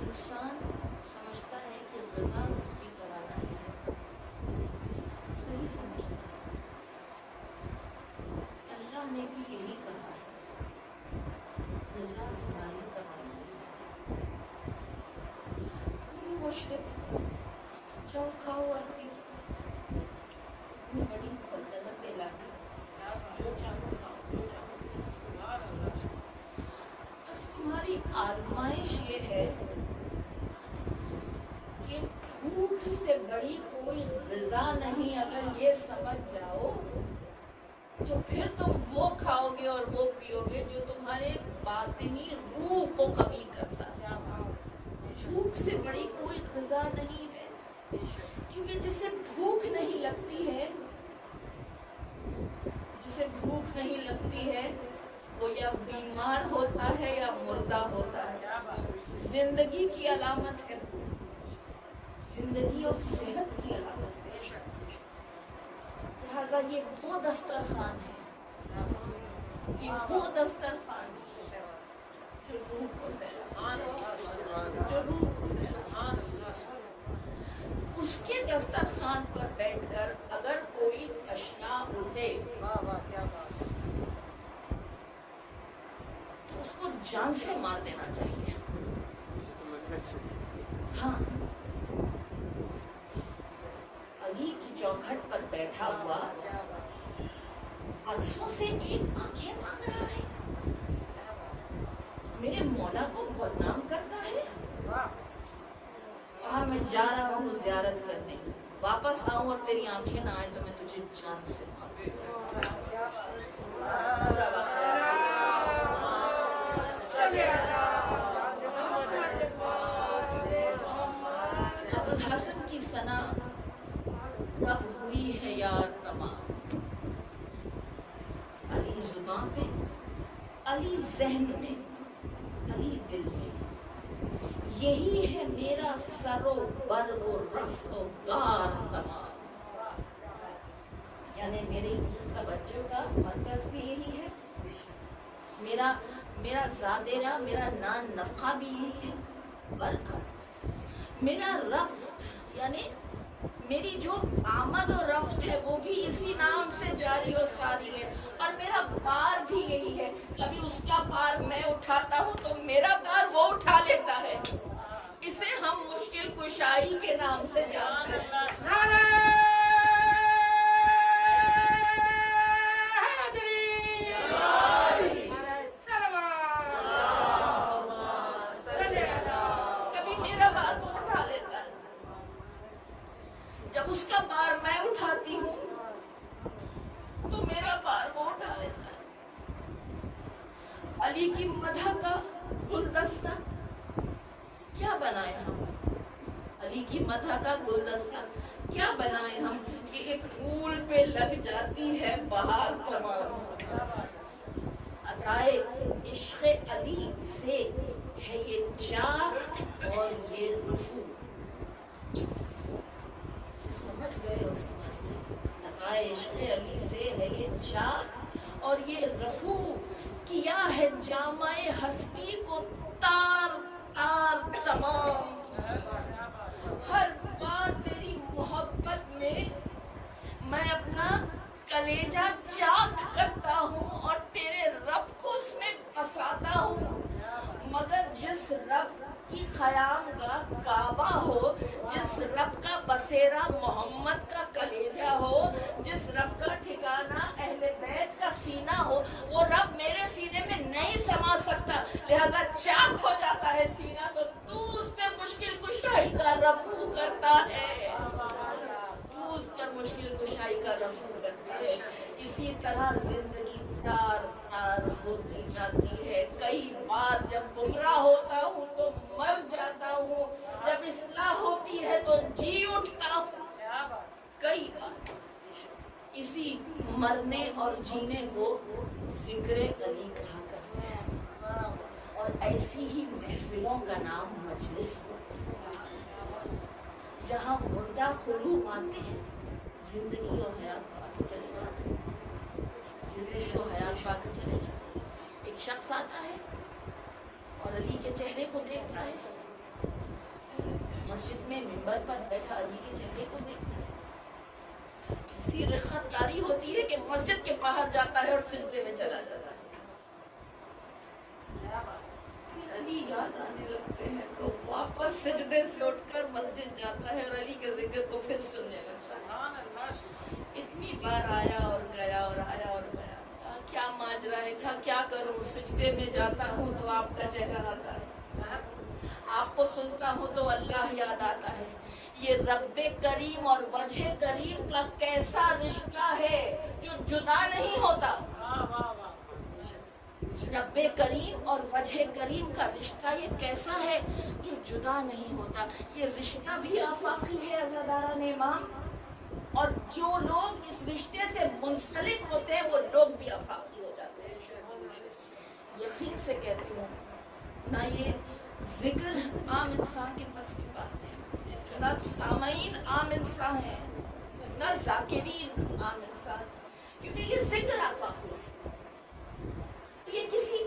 انسان سمجھتا ہے کہ غذا اس کی توانا ہے، صحیح سمجھتا ہے۔ اللہ نے بھی یہی کہا ہے، غذا تمہاری توانا ہے۔ تم مشرق جاؤ کھاؤ اور پیو، اتنی بڑی سلطنت الہی، جو چاہو کھاؤ جو چاہو پیو۔ بس تمہاری آزمائش یہ ہے کہ بھوک سے بڑی کوئی غذا نہیں، اگر یہ سمجھ جاؤ تو پھر تم وہ کھاؤ گے اور وہ پیو گے جو تمہارے باطنی روح کو قوی کرتا ہے۔ بھوک سے بڑی کوئی غذا نہیں ہے، کیونکہ جسے بھوک نہیں لگتی ہے، جسے بھوک نہیں لگتی ہے وہ یا بیمار ہوتا ہے یا مردہ ہوتا ہے۔ زندگی کی علامت ہے بھوک، زندگی اور صحت کی علامت ہے۔ لہٰذا یہ وہ دسترخوان ہے، یہ وہ دسترخوان ہے جو روح کو سہلاتا ہے، جو روح کو سہلاتا ہے۔ اس کے دسترخوان پر بیٹھ کر اگر کوئی تشنا اٹھے تو اس کو جان سے مار دینا چاہیے۔ ہاں، علی کی چوکھٹ پر بیٹھا ہوا عرصوں سے ایک آنکھیں مانگ رہا ہے، میرے مولا کو بدنام کرتا ہے۔ ہاں، میں جا رہا ہوں زیارت کرنے، واپس آؤں اور تیری آنکھیں نہ آئیں تو میں تجھے جان سے مار دوں۔ ابوالحسن کی ثنا کب ہوئی ہے یار تمام، علی زباں پہ، علی ذہن میں، علی دل میں، یہی ہے میرا سر و بر و رفت و دار تمام۔ یعنی میری توجہ کا مرکز بھی یہی ہے، میرا زادیرہ، میرا نان نفقہ بھی یہی ہے، برکت، میرا رفت یعنی میری جو آمد و رفت ہے وہ بھی اسی نام سے جاری و ساری ہے، اور میرا بار بھی یہی ہے۔ کبھی اس کا بار میں اٹھاتا ہوں تو میرا بار وہ اٹھا لیتا ہے، اسے ہم مشکل کشائی کے نام سے جانتے ہیں۔ کبھی میرا بار وہ اٹھا لیتا ہے، جب اس کا بار میں اٹھاتی ہوں تو میرا بار وہ اٹھا لیتا ہے۔ علی کی مدح کا گلدستہ کیا بنائے ہم، علی کی مدح کا گلدستہ کیا بنائے ہم کہ ایک پھول پہ لگ جاتی ہے بہار تمام۔ عطائے عشق علی سے ہے یہ چاک اور یہ رفو، سمجھ گئے ہو، سمجھ گئے۔ عطائے عشق علی سے ہے یہ چاک اور یہ رفو، کیا ہے جامع ہستی کو تار تار تمام۔ ہر بار تیری محبت میں میں اپنا کلیجہ چاک کرتا ہوں اور تیرے رب کو اس میں پساتا ہوں، مگر جس رب کی خیام گاہ کعبہ ہو، جس بسیرا محمد کا کلیجہ ہو، جس رب کا ٹھکانہ اہل بیت کا سینہ ہو، وہ رب میرے سینے میں نہیں سما سکتا، لہذا چاک ہو جاتا ہے سینہ تو تو اس پہ مشکل کشائی کا رفع کرتا ہے، تو اس پر مشکل کشائی کا رفع کرتا ہے۔ اسی طرح زندگی تار تار ہوتی جاتی ہے، کئی بار جب گمراہ ہوتا ہوں تو مر جاتا ہوں، جب اصلاح ہوتی ہے تو جی اٹھتا ہوں، کئی بار۔ اسی مرنے اور جینے کو ذکر علی کہا کرتے ہیں، اور ایسی ہی محفلوں کا نام مجلس ہوتا ہے، جہاں مردہ قلوب آتے ہیں، زندگی اور حیات پا کے چلے جاتے ہیں، زندگی و حیات پا کے چلے جاتے ہیں۔ ایک شخص آتا ہے اور علی کے چہرے کو دیکھتا ہے، مسجد میں منبر پر بیٹھا علی کے چہرے کو دیکھتا ہے، ایسی رخت جاری ہوتی ہے کہ مسجد کے باہر جاتا ہے اور سجدے میں چلا جاتا ہے۔ علی یاد آنے لگتے ہیں تو واپس سجدے سے اٹھ کر مسجد جاتا ہے اور علی کے ذکر کو پھر سننے لگتا ہے۔ اتنی بار آیا اور گیا اور آیا اور گیا، کیا ماجرا ہے، کیا کروں، سجدے میں جاتا ہوں تو آپ کا چہرہ آتا ہے، آپ کو سنتا ہوں تو اللہ یاد آتا ہے۔ یہ رب کریم اور وجہ کریم کا کیسا رشتہ ہے جو جدا نہیں ہوتا، رب کریم اور وجہ کریم کا رشتہ یہ کیسا ہے جو جدا نہیں ہوتا۔ یہ رشتہ بھی آفاقی ہے عزاداران امام، اور جو لوگ اس رشتے سے منسلک ہوتے ہیں وہ لوگ بھی آفاقی ہو جاتے ہیں۔ یقین سے کہتی ہوں، نہ یہ ذکر عام انسان کے بس کی بات ہے، نہ سامعین عام انسان ہیں، نہ ذاکرین عام انسان، کیونکہ یہ ذکر آفاقی ہے، تو یہ کسی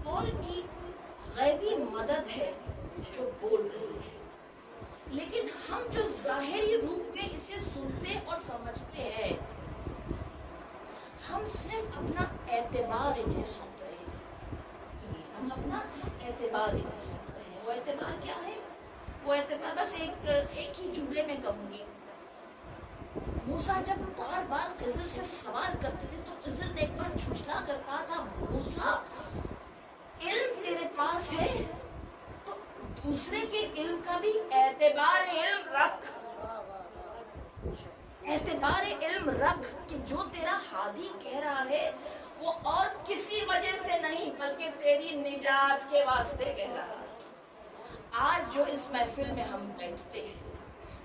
اور کی غیبی مدد ہے جو بول رہی ہے، لیکن ہم جو ظاہری روپ میں اسے سنتے اور سمجھتے ہیں، ہم صرف اپنا اعتبار انہیں سن رہے ہیں، ہم اپنا اعتبار انہیں سن رہے ہیں۔ وہ اعتبار کیا ہے؟ وہ اعتبار بس ایک ہی جملے میں کہوں گی، موسیٰ جب بار بار خضر سے سوال کرتے تھے تو خضر نے ایک بار جھنجھلا کر کہا تھا، موسیٰ علم تیرے پاس ہے تو دوسرے کے علم کا بھی اعتبار علم رکھ، اعتبار علم رکھ کہ جو تیرا ہادی کہہ رہا ہے وہ اور کسی وجہ سے نہیں بلکہ تیری نجات کے واسطے کہہ رہا ہے۔ آج جو اس محفل میں ہم بیٹھتے ہیں،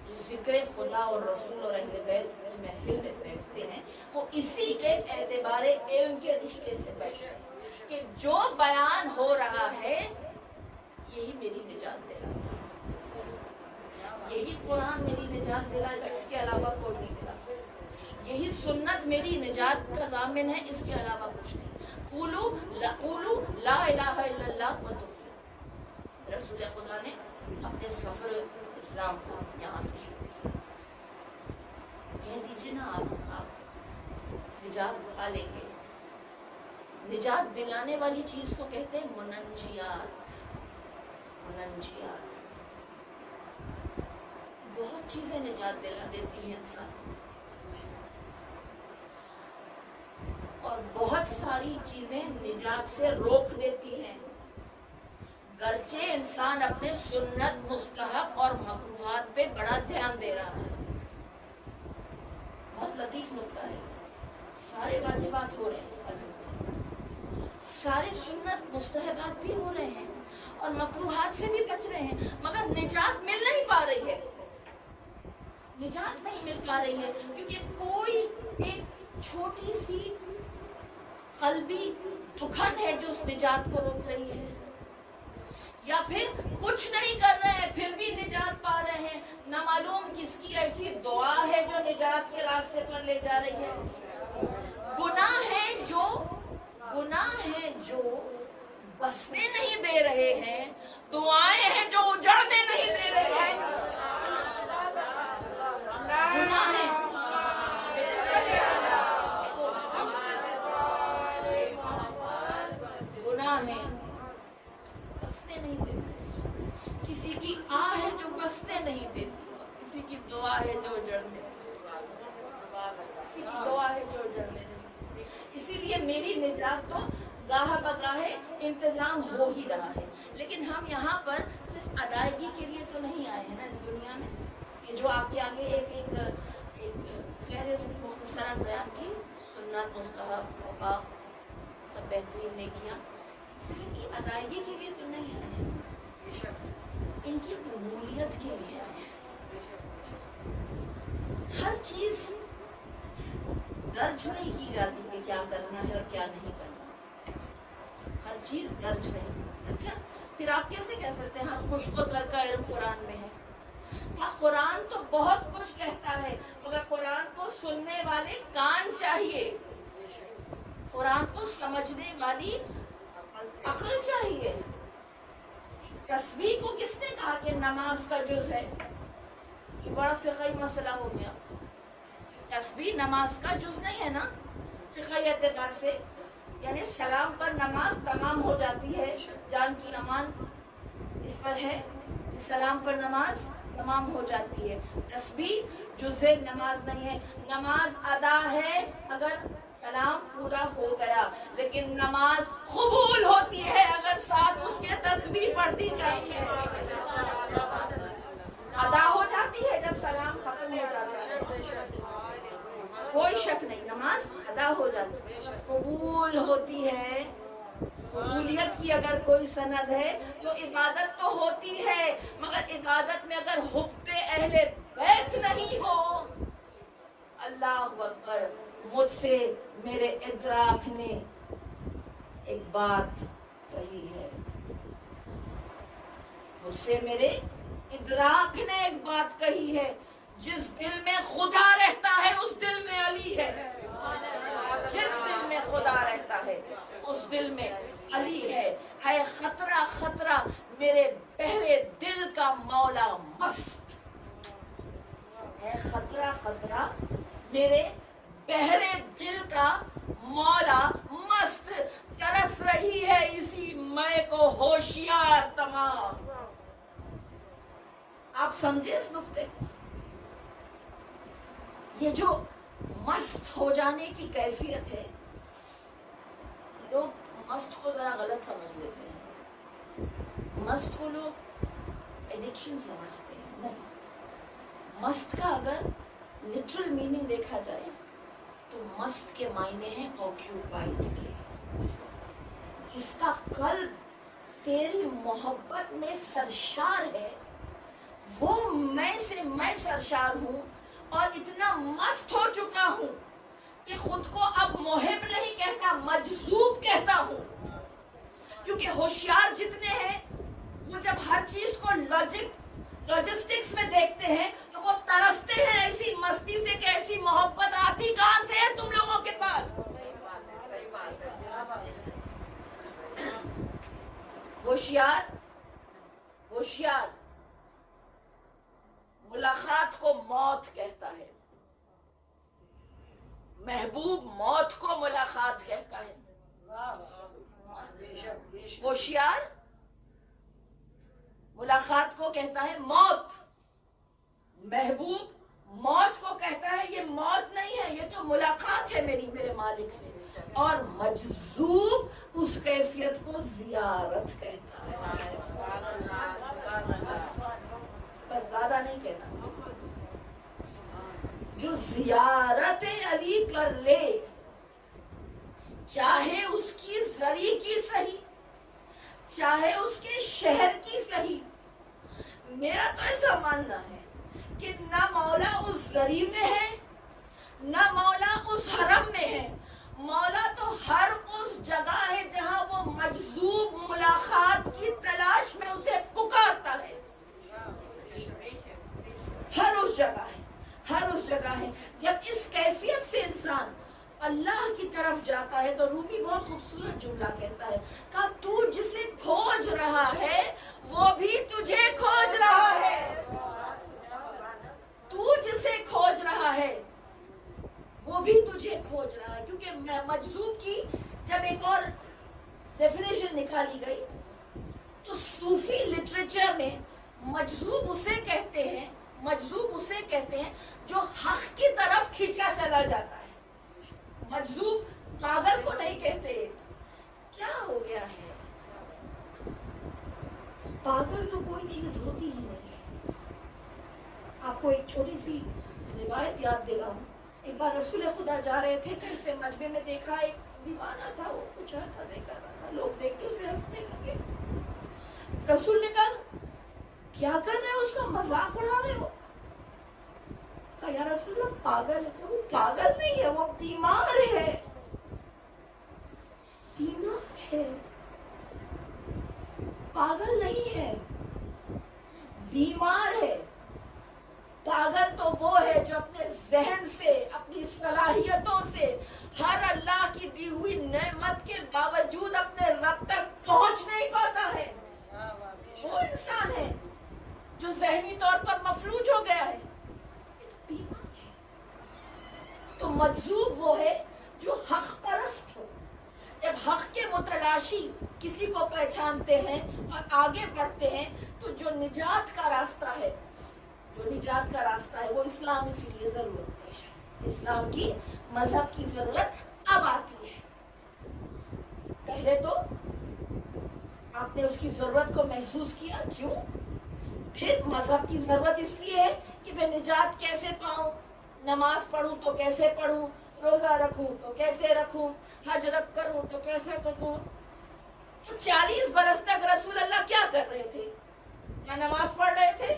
جو ذکر خدا اور رسول اور اہل بیت کی محفل میں بیٹھتے ہیں، وہ اسی ایک اعتبار علم کے رشتے سے بیٹھتے ہیں کہ جو بیان ہو رہا ہے یہی میری نجات دلائے گا، یہی قرآن میری نجات دلائے گا، اس کے علاوہ کوئی نہیں دلا سکتا، یہی سنت میری نجات کا ضامن ہے، اس کے علاوہ کچھ نہیں۔ قولوا لا الہ الا اللہ وتفلحوا، رسول خدا نے اپنے سفر اسلام کو یہاں سے شروع کیا۔ کہہ دیجیے نا آپ نجات پا لیں گے۔ نجات دلانے والی چیز کو کہتے ہیں مننجیات، مننجیات۔ بہت چیزیں نجات دلا دیتی ہیں انسان، اور بہت ساری چیزیں نجات سے روک دیتی ہیں، گرچہ انسان اپنے سنت، مستحب اور مکروہات پہ بڑا دھیان دے رہا ہے۔ بہت لطیف نکتہ ہے، سارے واجبات ہو رہے ہیں، سارے سنت مستحبات بھی ہو رہے ہیں اور مکروہات سے بھی بچ رہے ہیں، مگر نجات مل نہیں پا رہی ہے، نجات نہیں مل پا رہی ہے، کیونکہ کوئی ایک چھوٹی سی قلبی دکھن ہے جو اس نجات کو روک رہی ہے، یا پھر کچھ نہیں کر رہے ہیں پھر بھی نجات پا رہے ہیں، نہ معلوم کس کی ایسی دعا ہے جو نجات کے راستے پر لے جا رہی ہے۔ گناہ ہیں جو بسنے نہیں دے رہے ہیں، دعائیں ہیں جو اجڑنے نہیں دے رہے ہیں، گناہ ہیں بسنے نہیں دیتے، کسی کی آہ ہے جو بسنے دعا ہے جو جڑنے دے، کسی کی دعا ہے جو جڑنے دے. اسی لیے میری نجات تو گاہ بگاہ انتظام ہو ہی رہا ہے. لیکن ہم یہاں پر صرف ادائیگی کے لیے تو نہیں آئے ہیں نا اس دنیا میں. یہ جو آپ کے آگے ایک فہرست مختصراً بیان کی، سنت، مستحب، وقا، سب بہترین نیکیاں، صرف ان کی ادائیگی کے لیے تو نہیں آئے ہیں، ان کی قبولیت کے لیے آئے ہیں. ہر چیز درج نہیں کی جاتی کہ کیا کرنا ہے اور کیا نہیں کرنا. ہر چیز درج نہیں. اچھا پھر آپ کیسے کہہ سکتے ہیں ہر خشک و تر کا علم قرآن میں ہے؟ کیا قرآن تو بہت کچھ کہتا ہے، مگر قرآن کو سننے والے کان چاہیے، قرآن کو سمجھنے والی عقل چاہیے. تسبیح کو کس نے کہا کہ نماز کا جز ہے؟ یہ بڑا فقہی مسئلہ ہو گیا. تسبیح نماز کا جز نہیں ہے نا فقہی اعتبار سے. یعنی سلام پر نماز تمام ہو جاتی ہے، جان کی امان اس پر ہے، سلام پر نماز تمام ہو جاتی ہے. تسبیح جز نماز نہیں ہے. نماز ادا ہے اگر سلام پورا ہو گیا، لیکن نماز قبول ہوتی ہے اگر ساتھ اس کے تسبیح پڑھتی جاتی ہے. ادا ہو جاتی ہے جب سلام ختم ہو جاتا ہے، کوئی شک نہیں، نماز ادا ہو جاتی ہے. قبول ہوتی ہے، قبولیت کی اگر کوئی سند ہے تو عبادت تو ہوتی ہے، مگر عبادت میں اگر حب اہل بیت نہیں ہو. اللہ اکبر. مجھ سے میرے ادراک نے ایک بات کہی ہے، مجھ سے میرے ادراک نے ایک بات کہی ہے، جس دل میں خدا رہتا ہے اس دل میں علی ہے. جس دل میں خدا رہتا ہے اس دل میں علی ہے. ہے خطرہ خطرہ میرے بہرے دل کا مولا مست. ہے خطرہ خطرہ میرے بہرے دل کا مولا مست. ترس رہی ہے اسی میں کو ہوشیار تمام. آپ سمجھے اس نقطے کو؟ یہ جو مست ہو جانے کی کیفیت ہے، لوگ مست کو ذرا غلط سمجھ لیتے ہیں. مست کو لوگ ایڈکشن سمجھتے ہیں. نہیں، مست کا اگر لٹرل میننگ دیکھا جائے تو مست کے معنی ہیں آکیوپائڈ کے. جس کا قلب تیری محبت میں سرشار ہے، وہ میں سے میں سرشار ہوں اور اتنا مست ہو چکا ہوں کہ خود کو اب محب نہیں کہتا، مجذوب کہتا ہوں. کیونکہ ہوشیار جتنے ہیں وہ جب ہر چیز کو لاجسٹکس میں دیکھتے ہیں تو وہ ترستے ہیں ایسی مستی سے کہ ایسی محبت آتی کہاں سے ہے تم لوگوں کے پاس. ہوشیار ملاقات کو موت کہتا ہے، محبوب موت کو ملاقات کہتا ہے. ہوشیار ملاقات کو کہتا ہے موت، محبوب موت کو کہتا ہے یہ موت نہیں ہے، یہ تو ملاقات ہے میرے مالک سے. اور مجذوب اس کیفیت کو زیارت کہتا ہے. بس زیادہ نہیں کہنا. جو زیارت علی کر لے، چاہے اس کی زری کی صحیح، چاہے اس کے شہر کی صحیح. میرا تو ایسا ماننا ہے کہ نہ مولا اس زری میں ہے، نہ مولا اس حرم میں ہے. مولا تو ہر اس جگہ ہے جہاں وہ مجذوب ملاقات کی تلاش میں اسے پکارتا ہے. ہر اس جگہ ہے، ہر اس جگہ ہے. جب اس کیفیت سے انسان اللہ کی طرف جاتا ہے تو رومی بہت خوبصورت جملہ کہتا ہے کہ تو جسے کھوج رہا ہے وہ بھی تجھے کھوج رہا ہے. تو جسے کھوج رہا ہے وہ بھی تجھے کھوج رہا ہے. کیونکہ مجذوب کی جب ایک اور ڈیفینیشن نکالی گئی تو صوفی لٹریچر میں مجذوب اسے کہتے ہیں، مجذوب اسے کہتے ہیں جو حق کی طرف کھینچا چلا جاتا ہے. مجذوب پاگل کو نہیں کہتے. کیا ہو گیا ہے؟ پاگل تو کوئی چیز ہوتی ہی نہیں ہے. آپ کو ایک چھوٹی سی روایت یاد دلاؤں. ایک بار رسول خدا جا رہے تھے, کہیں سے مجمع میں دیکھا ایک دیوانہ تھا, وہ کچھ حرکتیں کر رہا تھا, لوگ دیکھ کے اسے ہنسنے لگے. رسول نے کہا کیا کر رہے ہو, اس کا مذاق اڑا رہے ہو؟ کہا یا رسول اللہ پاگل ہے. وہ پاگل نہیں ہے, وہ بیمار ہے. بیمار ہے, پاگل نہیں ہے, بیمار ہے. پاگل تو وہ ہے جو اپنے ذہن سے, اپنی صلاحیتوں سے, ہر اللہ کی دی ہوئی نعمت کے باوجود اپنے رب تک پہنچ نہیں پاتا ہے. وہ انسان ہے جو ذہنی طور پر مفلوج ہو گیا ہے, بیمار ہے. تو مجذوب وہ ہے جو حق پرست ہو. جب حق کے متلاشی کسی کو پہچانتے ہیں اور آگے بڑھتے ہیں تو جو نجات کا راستہ ہے, وہ اسلام اسی لیے ضرورت پیش ہے. اسلام کی, مذہب کی ضرورت اب آتی ہے. پہلے تو آپ نے اس کی ضرورت کو محسوس کیا, کیوں؟ پھر مذہب کی ضرورت اس لیے ہے کہ میں نجات کیسے پاؤں, نماز پڑھوں تو کیسے پڑھوں, روزہ رکھوں تو کیسے رکھوں, حج کروں تو کیسے کروں. تو 40 برس تک رسول اللہ کیا کر رہے تھے؟ نہ نماز پڑھ رہے تھے,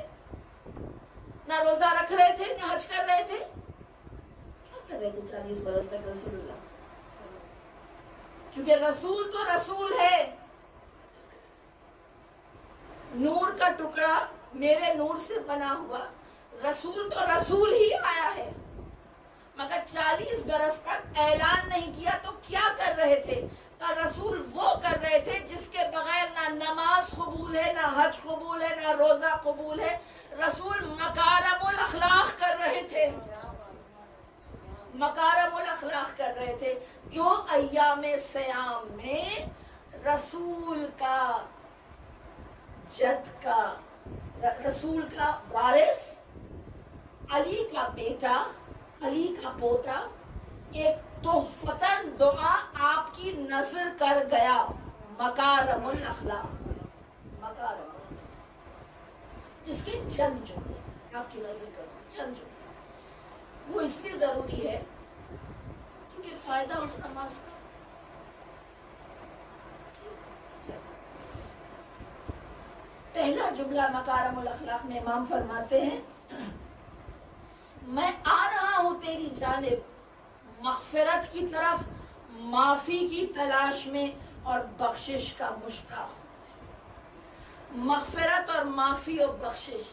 نہ روزہ رکھ رہے تھے, نہ حج کر رہے تھے. کیا کر رہے تھے 40 برس تک رسول اللہ؟ کیونکہ رسول تو رسول ہے, نور کا ٹکڑا میرے نور سے بنا ہوا. رسول تو رسول ہی آیا ہے, مگر 40 برس تک اعلان نہیں کیا. تو کیا کر رہے تھے؟ رسول وہ کر رہے تھے جس کے بغیر نہ نماز قبول ہے, نہ حج قبول ہے, نہ روزہ قبول ہے. رسول مکارم الاخلاق کر رہے تھے, مکارم الاخلاق کر رہے تھے, جو ایام سیام میں رسول کا جد کا, رسول کا وارث, علی کا بیٹا, علی کا پوتا, ایک تحفتاً دعا آپ کی نظر کر گیا. مکارم الاخلاق, مکارم, جس کے چند جملے آپ کی نظر کر, چند جملے. وہ اس لیے ضروری ہے کیونکہ فائدہ اس نماز کا. پہلا جملہ مکارم الاخلاق میں امام فرماتے ہیں, میں آ رہا ہوں تیری جانب مغفرت کی طرف, معافی کی تلاش میں اور بخشش کا مشتاق. مغفرت اور معافی اور بخشش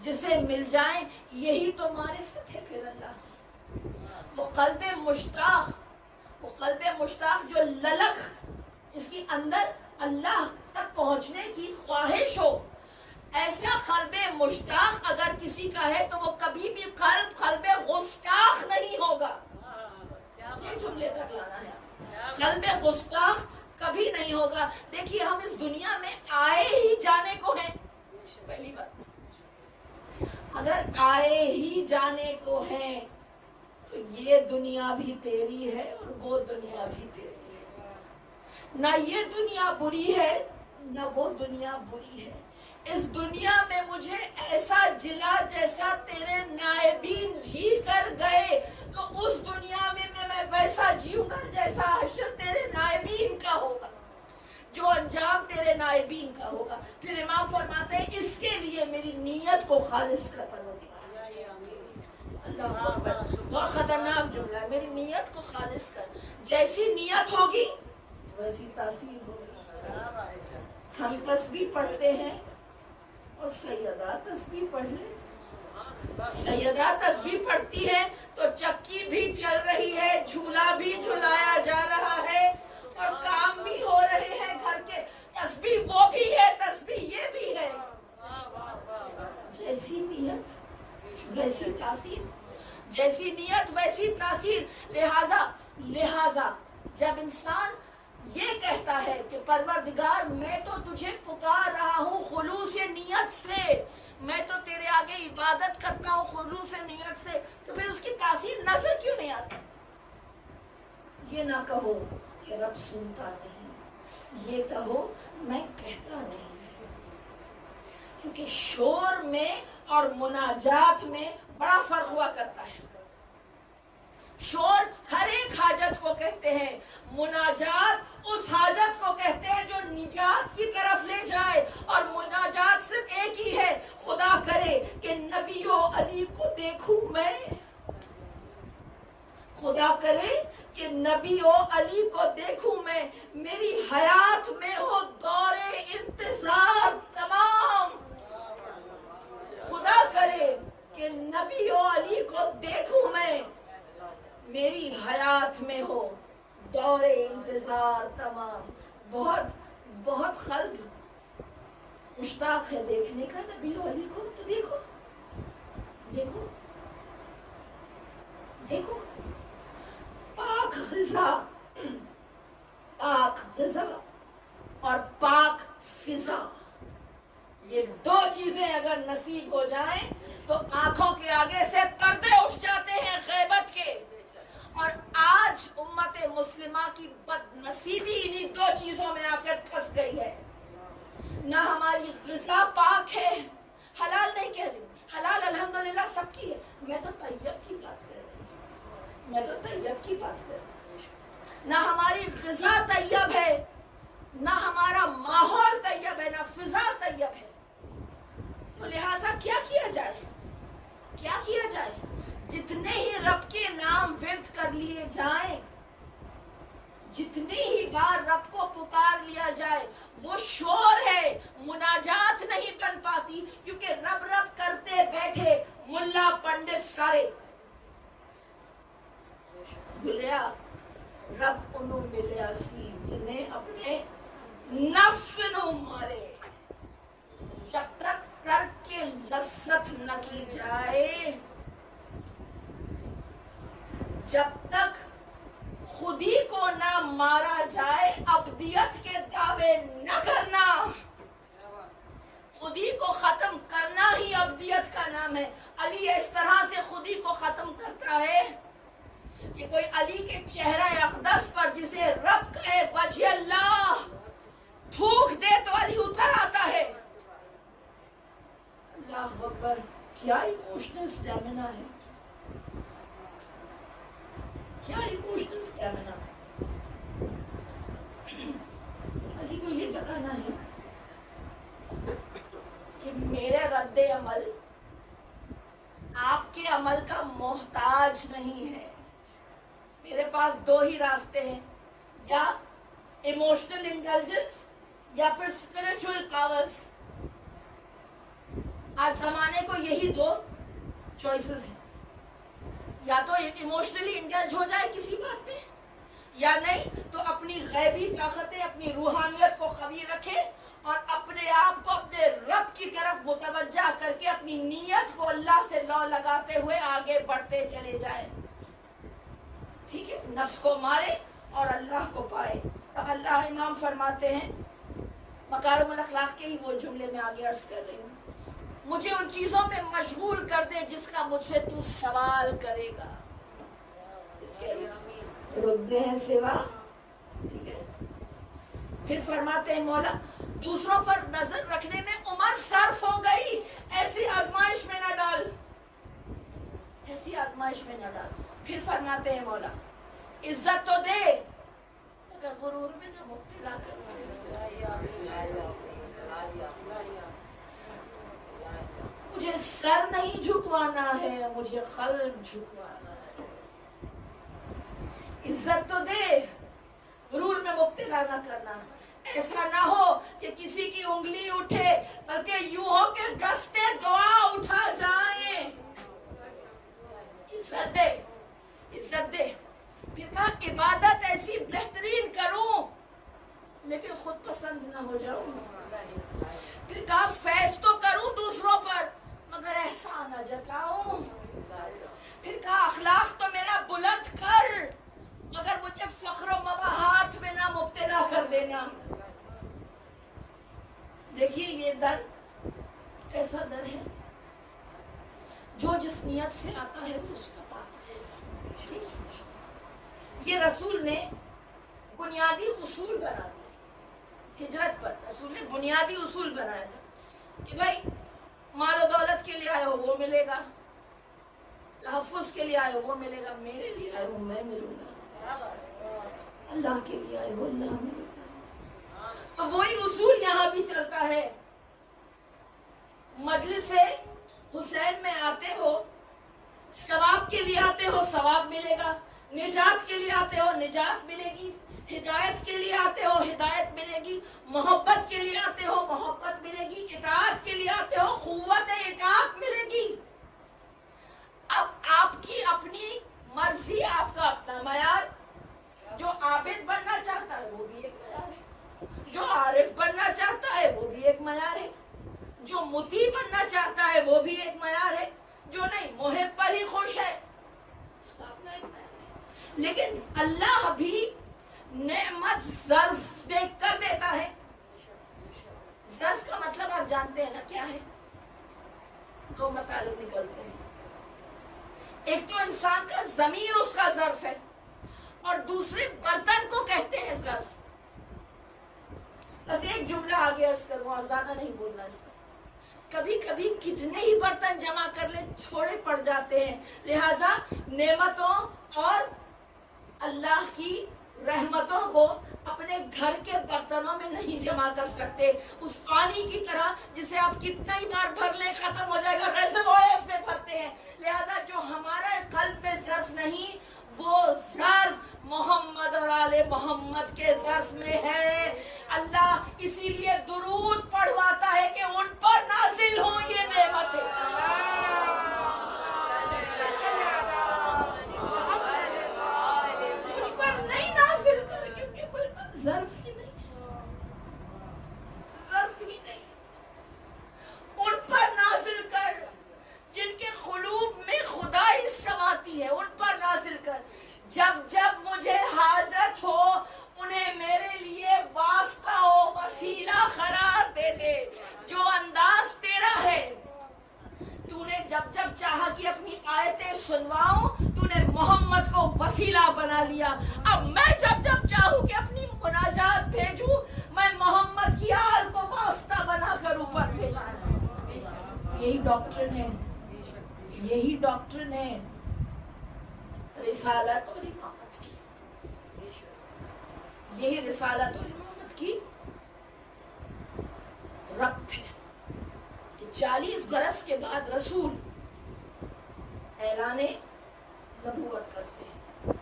جسے مل جائیں یہی تو معرفت ہے. پھر اللہ وہ قلب مشتاق, وہ قلب مشتاق جو للک, جس کی اندر اللہ تک پہنچنے کی خواہش ہو, ایسا قلب مشتاق اگر کسی کا ہے تو وہ کبھی بھی قلب گستاخ نہیں ہوگا. یہ جملے تک لانا ہے, قلب گستاخ کبھی نہیں ہوگا. دیکھیے ہم اس دنیا میں آئے ہی جانے کو ہیں. پہلی بات, اگر آئے ہی جانے کو ہیں تو یہ دنیا بھی تیری ہے اور وہ دنیا بھی تیری ہے. نہ یہ دنیا بری ہے نہ وہ دنیا بری ہے. اس دنیا میں مجھے ایسا جلا جیسا تیرے نائبین جی کر گئے تو اس دنیا میں میں ویسا جیوں گا جیسا حشر تیرے نائبین کا ہوگا, جو انجام تیرے نائبین کا ہوگا. پھر امام فرماتے ہیں اس کے لیے میری نیت کو خالص کر. اللہ اکبر, بہت خطرناک جملہ ہے. میری نیت کو خالص کر. جیسی نیت ہوگی ویسی تاثیر ہوگی. ہم تسبیح پڑھتے ہیں اور سیدہ تسبیح پڑھ لیں. سیدہ تسبیح پڑھتی ہے تو چکی بھی چل رہی ہے, جھولا بھی جھلایا جا رہا ہے اور کام بھی ہو رہے ہیں گھر کے. تسبیح وہ بھی ہے, تسبیح یہ بھی ہے. جیسی نیت ویسی تاثیر, جیسی نیت ویسی تاثیر. لہذا جب انسان یہ کہتا ہے کہ پروردگار میں تو تجھے پکار رہا ہوں خلوص نیت سے, میں تو تیرے آگے عبادت کرتا ہوں خلوص نیت سے تو پھر اس کی تاثیر نظر کیوں نہیں آتی؟ یہ نہ کہو کہ رب سنتا نہیں، یہ کہو میں کہتا نہیں، کیونکہ شور میں اور مناجات میں بڑا فرق ہوا کرتا ہے۔ شور ہر ایک حاجت کو کہتے ہیں، مناجات اس حاجت کو کہتے ہیں جو نجات کی طرف لے جائے، اور مناجات صرف ایک ہی ہے، خدا کرے کہ نبی و علی کو دیکھوں میں، خدا کرے کہ نبی و علی کو دیکھوں میں، میری حیات میں ہو دور انتظار تمام، خدا کرے کہ نبی و علی کو دیکھوں میں، میری حیات میں ہو دور انتظار تمام۔ بہت بہت قلب مشتاق ہے دیکھنے کا نبی و علی کو، تو دیکھو دیکھو دیکھو۔ پاک غذا، پاک غذا اور پاک فضا، یہ دو چیزیں اگر نصیب ہو جائیں تو آنکھوں کے آگے سے پردے اٹھ جاتے ہیں غیبت کے۔ اور آج امت مسلمہ کی بد نصیبی انہی دو چیزوں میں آ کر پھنس گئی ہے۔ نہ ہماری غذا پاک ہے، حلال نہیں کہہ رہی، حلال الحمدللہ سب کی ہے، میں تو طیب کی بات کر رہی ہوں، میں تو طیب کی بات کر رہی ہوں۔ نہ ہماری غذا طیب ہے، نہ ہمارا ماحول طیب ہے، نہ فضا طیب ہے، تو لہٰذا کیا کیا جائے؟ کیا کیا جائے؟ جتنے ہی رب کے نام ورد کر لیے جائیں، جتنی ہی بار رب کو پکار لیا جائے، وہ شور ہے، مناجات نہیں بن پاتی، کیونکہ رب رب کرتے بیٹھے ملا پنڈت سارے۔ بھولیا رب انہوں ملیا سی جنہیں اپنے نفس نو مارے، جب تک کر کے لذت نہ کی جائے، جب تک خودی کو نہ مارا جائے، ابدیت کے دعوے نہ کرنا۔ خودی کو ختم کرنا ہی ابدیت کا نام ہے۔ علی اس طرح سے خودی کو ختم کرتا ہے کہ کوئی علی کے چہرہ اقدس پر جسے رب کہے وجہ اللہ تھوک دے تو علی اتر آتا ہے۔ اللہ اکبر، کیا ایموشنل سٹیمنا ہے، کیا ایموشنل اسٹیمنا ہے۔ علی کو یہ بتانا ہے کہ میرے رد عمل آپ کے عمل کا محتاج نہیں ہے، میرے پاس دو ہی راستے ہیں، یا ایموشنل انٹیلیجنس یا پھر اسپرچل پاورز۔ آج زمانے کو یہی دو چوائسز ہیں، یا تو ایموشنلی انگیج ہو جائے کسی بات میں، یا نہیں تو اپنی غیبی طاقتیں، اپنی روحانیت کو قوی رکھے اور اپنے آپ کو اپنے رب کی طرف متوجہ کر کے اپنی نیت کو اللہ سے لو لگاتے ہوئے آگے بڑھتے چلے جائے۔ ٹھیک ہے، نفس کو مارے اور اللہ کو پائے۔ اب اللہ امام فرماتے ہیں، مکارم الاخلاق کے ہی وہ جملے میں آگے عرض کر رہی ہوں، مجھے ان چیزوں میں مشغول کر دے جس کا مجھ سے تو سوال کرے گا، اس کے ردے ہیں سوا۔ ٹھیک ہے، پھر فرماتے ہیں مولا دوسروں پر نظر رکھنے میں عمر صرف ہو گئی، ایسی آزمائش میں نہ ڈال، ایسی آزمائش میں نہ ڈال۔ پھر فرماتے ہیں مولا عزت تو دے مگر غرور میں نہ مبتلا کر۔ مجھے سر نہیں جھکوانا ہے، مجھے قلب جھکوانا ہے۔ عزت تو دے، غرور میں مبتلا نہ کرنا، ایسا نہ ہو کہ کسی کی انگلی اٹھے بلکہ یوں ہو کہ دستے دعا اٹھا جائیں۔ عزت دے، عزت دے۔ پھر کہا عبادت ایسی بہترین کروں لیکن خود پسند نہ ہو جاؤں۔ پھر کہا فیض تو کروں دوسروں پر مگر احسان نہ جتاؤں۔ پھر کہا اخلاق تو میرا بلند کر مگر مجھے فخر و مباحات میں نہ مبتلا کر دینا۔ دیکھیے یہ در کیسا در ہے، جو جس نیت سے آتا ہے وہ اس کا پاتا ہے. ٹھیک. یہ رسول نے بنیادی اصول بنا دیے ہجرت پر. رسول نے بنیادی اصول بنایا تھا کہ بھائی مال و دولت کے لیے آئے ہو وہ ملے گا, تحفظ کے لیے آئے ہو وہ ملے گا, میرے لیے آئے ہو میں ملوں گا, اللہ کے لیے آئے ہو اللہ ملے گا. تو وہی اصول یہاں بھی چلتا ہے. مجلس حسین میں آتے ہو ثواب کے لیے آتے ہو ثواب ملے گا, نجات کے لیے آتے ہو نجات ملے گی, ہدایت کے لیے آتے ہو ہدایت ملے گی, محبت کے لیے آتے ہو محبت ملے گی, اطاعت کے لیے آتے ہو قوت اطاعت ملے گی. اب آپ کی اپنی مرضی, آپ کا اپنا معیار. جو عابد بننا چاہتا ہے وہ بھی ایک معیار ہے, جو عارف بننا چاہتا ہے وہ بھی ایک معیار ہے, جو مطیع بننا چاہتا ہے وہ بھی ایک معیار ہے, جو نہیں محب پر ہی خوش ہے اس کا اپنا ایک معیار ہے. لیکن اللہ بھی نعمت ظرف دیکھ کر دیتا ہے. ظرف کا مطلب آپ جانتے ہیں نا کیا ہے؟ دو مطالب نکلتے ہیں. ایک تو انسان کا ضمیر اس کا ظرف ہے, اور دوسرے برتن کو کہتے ہیں ظرف. بس ایک جملہ آگے عرض کروں اور زیادہ نہیں بولنا اس پر. کبھی کبھی کتنے ہی برتن جمع کر لیں چھوڑے پڑ جاتے ہیں, لہذا نعمتوں اور اللہ کی رحمتوں کو اپنے گھر کے برتنوں میں نہیں جمع کر سکتے. اس پانی کی طرح جسے آپ کتنا ہی بار بھر لیں ختم ہو جائے گا, ویسے وہ اس میں بھرتے ہیں. لہذا جو ہمارا قلب میں ظرف نہیں وہ ظرف محمد اور آل محمد کے ظرف میں ہے. اللہ اسی لیے درود پڑھواتا ہے کہ ان پر نازل ہوں یہ نعمتیں. مجھ پر نہیں نازل کر, کیونکہ کوئی ظرف ہی نہیں, ظرف ہی نہیں. ان پر نازل کر جن کے قلوب میں خدائی سماتی ہے, ان پر نازل کر. جب جب مجھے حاجت ہو انہیں میرے لیے واسطہ و وسیلہ قرار دے دے. جو انداز تیرا ہے, تو نے جب جب چاہا کہ اپنی آیتیں سنواؤں تو نے محمد کو وسیلہ بنا لیا. اب میں جب جب چاہوں کہ اپنی مناجات بھیجوں میں محمد کی آل کو واسطہ بنا کر اوپر بھیجتا. یہی ڈاکٹرن ہے, یہی ڈاکٹرن ہے رسالت اور امامت کی. یہی رسالت اور امامت کی ربط ہے کہ 40 برس کے بعد رسول اعلان نبوت کرتے ہیں,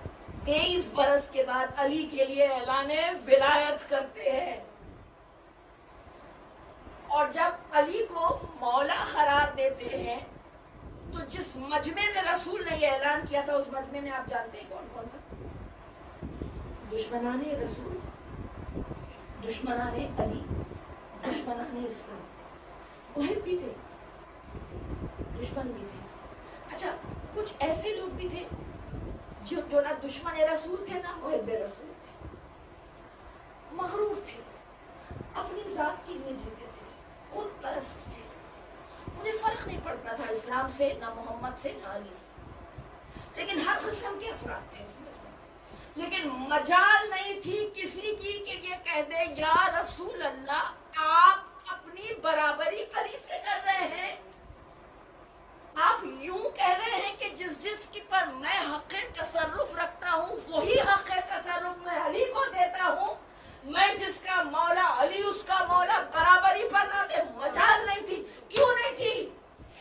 23 برس کے بعد علی کے لیے اعلان ولایت کرتے ہیں, اور جب علی کو مولا قرار دیتے ہیں تو جس مجمع میں رسول نے یہ اعلان کیا تھا اس مجمع میں آپ جانتے ہیں کون کون تھا؟ دشمنان رسول, دشمنان علی, دشمنان اسلام. محب بھی تھے, دشمن بھی تھے. اچھا کچھ ایسے لوگ بھی تھے جو نہ دشمن رسول تھے نہ محب رسول تھے, مغرور تھے, اپنی ذات کی نجی تھے, خود پرست تھے. انہیں فرق نہیں پڑتا تھا اسلام سے, نہ محمد سے, نہ علی سے. لیکن ہر قسم کے افراد تھے اس میں. لیکن مجال نہیں تھی کسی کی کہ یہ کہہ دے یا رسول اللہ آپ اپنی برابری علی سے کر رہے ہیں, آپ یوں کہہ رہے ہیں کہ جس جس کی پر میں حق تصرف رکھتا ہوں وہی حق تصرف میں علی کو دیتا ہوں, میں جس کا مولا علی اس کا مولا برابری پر نہ دے. مجال نہیں تھی. کیوں نہیں تھی؟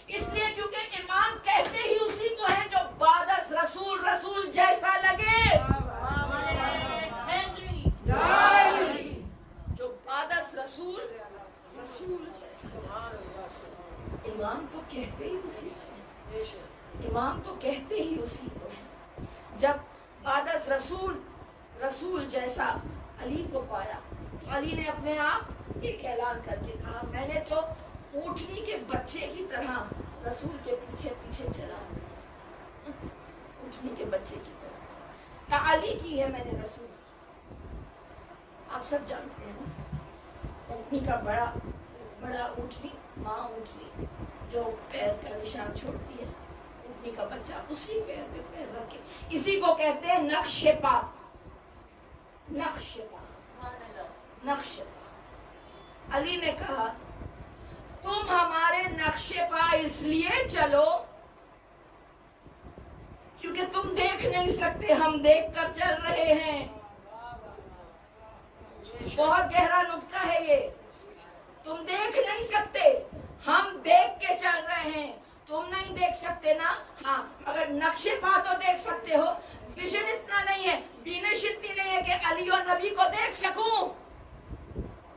اس لیے کیونکہ امام کہتے ہی اسی کو ہے جو بعد از رسول رسول جیسا لگے. جو بعد از رسول رسول جیسا لگے. امام تو کہتے ہی اسی کو ہے, امام تو کہتے ہی اسی کو ہے. جب بعد از رسول رسول جیسا علی کو پایا تو علی نے اپنے آپ ایک اعلان کر کے کہا میں نے تو اونٹنی کے بچے کی طرح رسول کے پیچھے پیچھے چلا, اونٹنی کے بچے کی طرح تعالی کی ہے میں نے رسول کی. آپ سب جانتے ہیں نا اونٹنی کا بڑا اونٹنی, ماں اونٹنی جو پیر کا نشان چھوڑتی ہے, اچھا اسی پیر پہ پیر رکھے، اسی کو کہتے ہیں نقش پا، نقش پا، نقش پا۔ علی نے کہا تم ہمارے نقش پا اس لیے چلو کیونکہ تم دیکھ نہیں سکتے، ہم دیکھ کر چل رہے ہیں۔ بہت گہرا نقطہ ہے یہ، تم دیکھ نہیں سکتے، ہم دیکھ کے چل رہے ہیں، تم نہیں دیکھ سکتے نا۔ ہاں اگر نقش پا تو دیکھ سکتے ہو، ویژن اتنا نہیں ہے، بینش اتنی نہیں ہے کہ علی اور نبی کو دیکھ سکوں،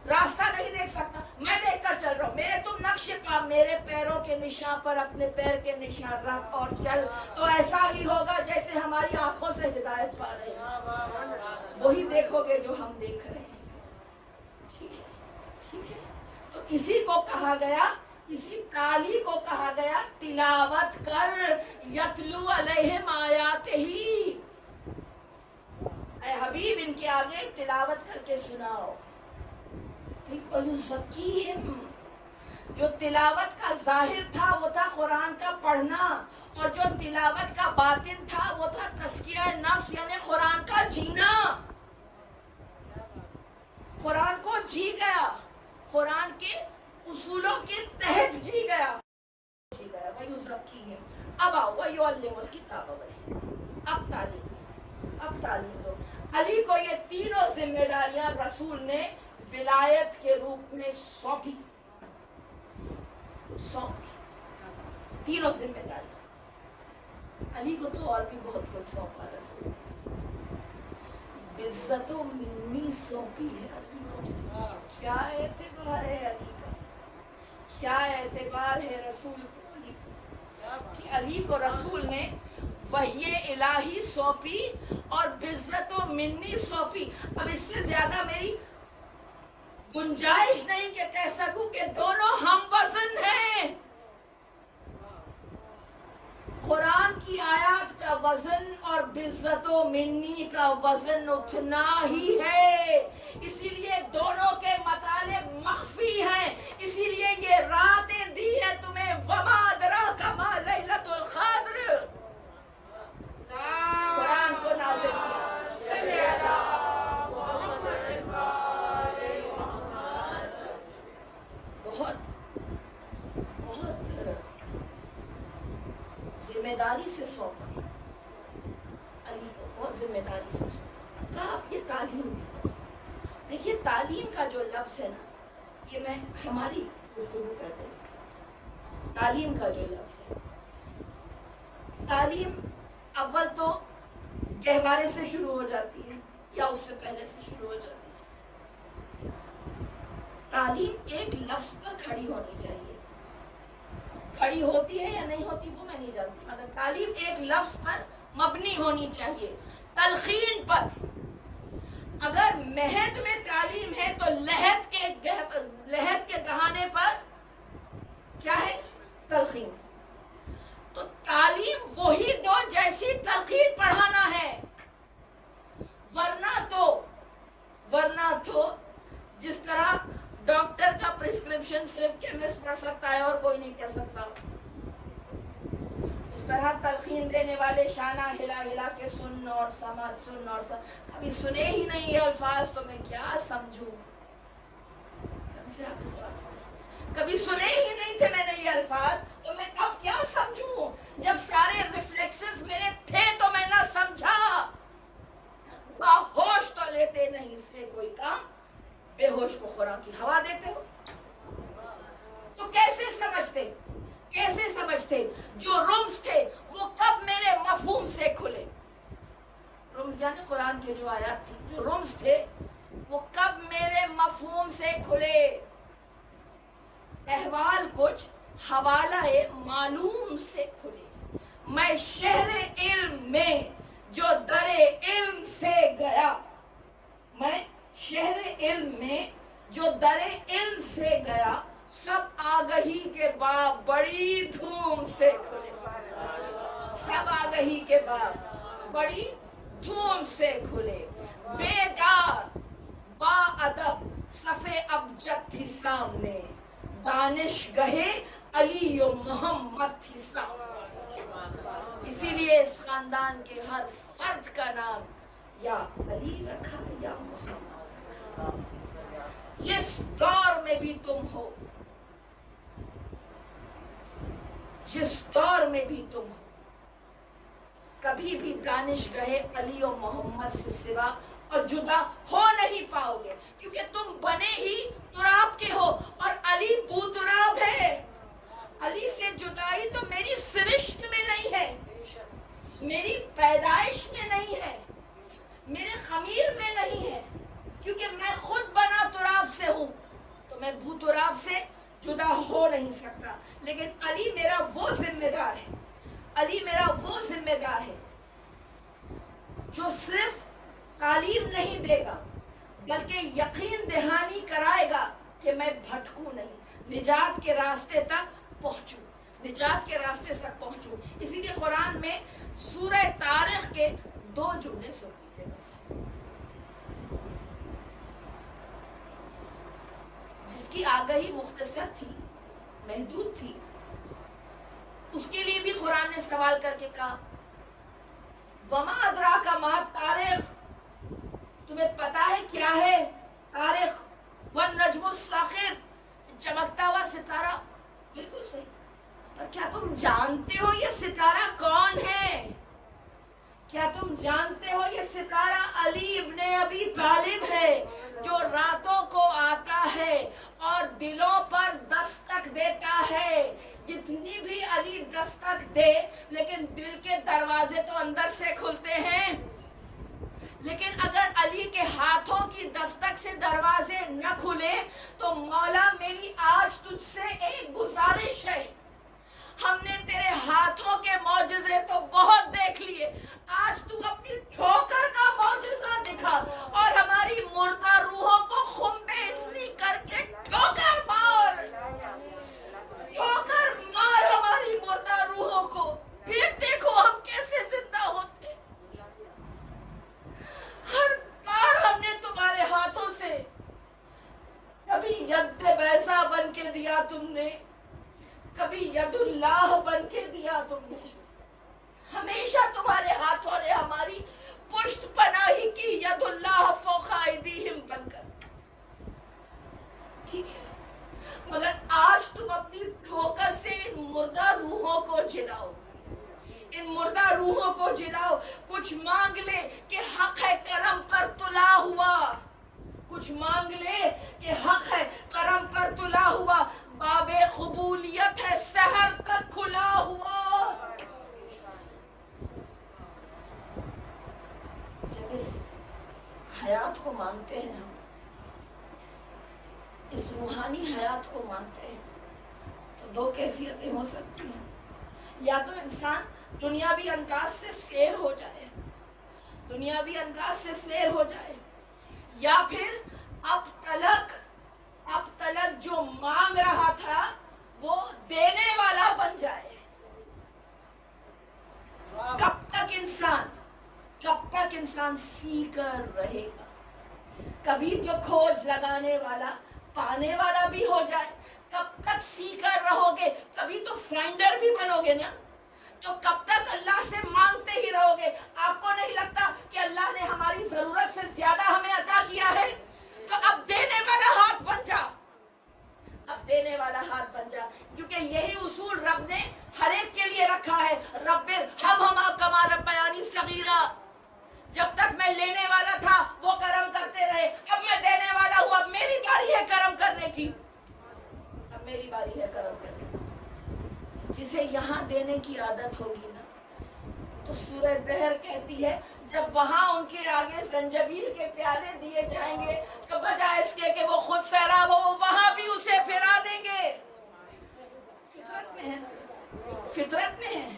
راستہ نہیں دیکھ سکتا، میں دیکھ کر چل رہا ہوں، میرے تم نقش پا میرے پیروں کے نشان پر اپنے پیر کے نشان رکھ اور چل، تو ایسا ہی ہوگا جیسے ہماری آنکھوں سے ہدایت پا رہے ہیں، وہی دیکھو گے جو ہم دیکھ رہے ہیں۔ ٹھیک ہے، ٹھیک ہے، تو اسی کو کہا گیا، اسی تالی کو کہا گیا تلاوت کر، یتلو علیہم آیات ہی، اے حبیب ان کے آگے تلاوت کر کے سناؤ۔ جو تلاوت کا ظاہر تھا وہ تھا قرآن کا پڑھنا، اور جو تلاوت کا باطن تھا وہ تھا تزکیہ نفس، یعنی قرآن کا جینا۔ قرآن کو جی گیا، قرآن کے اصولوں کے تحت جی گیا، اب آؤ وَيُعَلِّمُ الْكِتَابَ وَالْحِکْمَةَ، اب تعلیم دو۔ علی کو یہ تینوں ذمہ داریاں رسول نے ولایت کے روپ میں سونپی، تینوں ذمہ داریاں۔ علی کو تو اور بھی بہت کچھ سونپا رسول، عزت و منی سونپی ہے علی کو۔ کیا اعتبار ہے علی کا، کیا اعتبار ہے رسول کو علی کو، کہ علی کو رسول نے وحی الہی سونپی اور عزت و منی سونپی۔ اب اس سے زیادہ میری گنجائش نہیں کہ کہہ سکوں کہ دونوں ہم وزن ہیں۔ قرآن کی آیات کا وزن اور عزت و منی کا وزن اتنا ہی ہے، اسی لیے دونوں کے مطالب مخفی ہیں، اسی لیے یہ راتیں دی ہے تمہیں، وما ادراک ما لیلۃ القدر، قرآن کو نازل کیا۔ صلی اللہ محمد بہت ذمہ داری سے سونپا علی کو، بہت ذمہ داری سے سونپا۔ آپ یہ تعلیم بھی دیکھیے، تعلیم کا جو لفظ ہے نا، یہ میں ہماری گفتگو کر رہی ہوں، تعلیم کا جو لفظ ہے، تعلیم اول تو گہوارے سے شروع ہو جاتی ہے یا اس سے پہلے سے شروع ہو جاتی ہے۔ تعلیم ایک لفظ پر کھڑی ہونی چاہیے، کھڑی ہوتی ہے یا نہیں ہوتی وہ میں نہیں جانتی، مگر تعلیم ایک لفظ پر مبنی ہونی چاہیے، تلقین پر۔ اگر مہد میں تعلیم ہے تو لحد کے دہانے پر کیا ہے؟ تلقین۔ تو تعلیم وہی دو جیسی تلقین پڑھانا ہے، ورنہ تو جس طرح ڈاکٹر کا پرسکرپشن صرف کیمسٹ پڑھ سکتا ہے اور کوئی نہیں پڑھ سکتا، اس طرح تلقین دینے والے شانہ ہلا ہلا کے سن اور سمجھ، سن اور سمجھ، کبھی سنے ہی نہیں یہ الفاظ تو میں کیا سمجھوں، سمجھے آپ؟ کبھی سنے ہی نہیں تھے میں نے یہ الفاظ تو میں اب کیا سمجھوں؟ جب سارے ریفلیکسز میرے تھے تو میں نہ سمجھا۔ باہوش تو لیتے نہیں اس سے کوئی کام، بے ہوش کو خوراک کی ہوا دیتے ہو، تو کیسے سمجھتے؟ جو رمز تھے وہ کب میرے مفہوم سے کھلے؟ رمز یعنی قرآن کے جو آیات تھی، جو رمز تھے وہ کب میرے مفہوم سے کھلے؟ احوال کچھ حوالہ معلوم سے کھلے۔ میں شہر علم میں جو در علم سے گیا، میں شہر علم میں جو در علم سے گیا، سب آگہی کے باب بڑی دھوم سے کھلے، سب آگہی کے باب بڑی دھوم سے کھلے۔ بیدار با ادب صفِ ابجد تھی سامنے، دانش گہے علی و محمد تھی سامنے۔ اس خاندان کے ہر فرد کا نام یا علی رکھا یا محمد. جس دور میں بھی تم ہو، جس دور میں بھی تم ہو، کبھی بھی دانشگاہ علی و محمد سے سوا اور جدا ہو نہیں پاؤ گے، کیونکہ تم بنے ہی تراب کے ہو اور علی بو تراب ہے. علی سے جدائی تو میری سرشت میں نہیں ہے، میری پیدائش میں نہیں ہے، میرے خمیر میں نہیں ہے، کیونکہ میں خود بنا تراب سے ہوں، تو میں بو تراب سے جدا ہو نہیں سکتا. لیکن علی میرا وہ ذمہ دار ہے، علی میرا وہ ذمہ دار ہے جو صرف تعلیم نہیں دے گا بلکہ یقین دہانی کرائے گا کہ میں بھٹکوں نہیں، نجات کے راستے تک پہنچوں، نجات کے راستے تک پہنچوں. اسی لیے قرآن میں سورہ طارق کے 2 جملے سن لیجیے بس، جس کی آگہی مختصر تھی، محدود تھی، اس کے لیے بھی قرآن نے سوال کر کے کہا وما ادراک ما طارق، تمہیں پتا ہے کیا ہے طارق؟ والنجم الثاقب، چمکتا ہوا ستارہ. بالکل صحیح، پر کیا تم جانتے ہو یہ ستارہ کون ہے؟ کیا تم جانتے ہو یہ ستارہ علی ابن ابی طالب ہے، جو راتوں کو آتا ہے اور دلوں پر دستک دیتا ہے. جتنی بھی علی دستک دے لیکن دل کے دروازے تو اندر سے کھلتے ہیں. لیکن اگر علی کے ہاتھوں کی دستک سے دروازے نہ کھلے تو مولا میری آج تجھ سے ایک گزارش ہے. ہم نے تیرے ہاتھوں کے معجزے تو بہت دیکھ لیے، آج تو اپنی ٹھوکر کا معجزہ دکھا اور ہماری مردہ روحوں کو خمبے اسنی کر کے ٹھوکر مار، ٹھوکر مار ہماری مردہ روحوں کو، پھر دیکھو ہم کیسے زندہ ہوتے. ہر بار ہم نے تمہارے ہاتھوں سے کبھی ید بیضا بن کے دیا، تم نے کبھی ید اللہ بن کے دیا، تم نے ہمیشہ تمہارے ہاتھوں نے ہماری پشت پناہی کی، ید اللہ فوق ایدیہم بن کر. ٹھیک ہے، مگر آج تم اپنی ٹھوکر سے ان مردہ روحوں کو جلاؤ، ان مردہ روحوں کو جلاؤ. کچھ مانگ لے کہ حق ہے کرم پر تلا ہوا، کچھ مانگ لے کہ حق ہے کرم پر تلا ہوا، باب قبولیت ہے سحر تک کھلا ہوا. جب اس حیات کو مانگتے ہیں، ہم اس روحانی حیات کو مانگتے ہیں، تو 2 کیفیتیں ہو سکتی ہیں. یا تو انسان دنیاوی انداز سے سیر ہو جائے، دنیاوی انداز سے سیر ہو جائے، یا پھر اب تلک جو مانگ رہا تھا وہ دینے والا بن جائے. کب تک انسان سیکر رہے گا؟ کبھی تو کھوج لگانے والا پانے والا بھی ہو جائے. کب تک سیکر رہو گے؟ کبھی تو فائنڈر بھی بنو گے نا. تو کب تک اللہ سے مانگتے ہی رہو گے؟ آپ کو نہیں لگتا کہ اللہ نے ہماری ضرورت سے زیادہ ہمیں عطا کیا ہے؟ تو اب دینے والا ہاتھ بن جا، اب دینے والا ہاتھ بن جا، کیونکہ یہی اصول رب نے ہر ایک کے لیے رکھا ہے. رب ارحمہما کما ربیانی صغیرا. جب تک میں لینے والا تھا وہ کرم کرتے رہے، اب میں دینے والا ہوں، اب میری باری ہے کرم کرنے کی، اب میری باری ہے کرم کرنے کی. جسے یہاں دینے کی عادت ہوگی نا، تو سورہ دہر کہتی ہے جب وہاں ان کے آگے زنجبیل کے پیالے دیے جائیں گے تو بجائے اس کے کہ وہ خود سیراب ہو، وہ وہاں بھی اسے پھرا دیں گے. فطرت میں ہے، فطرت میں ہے،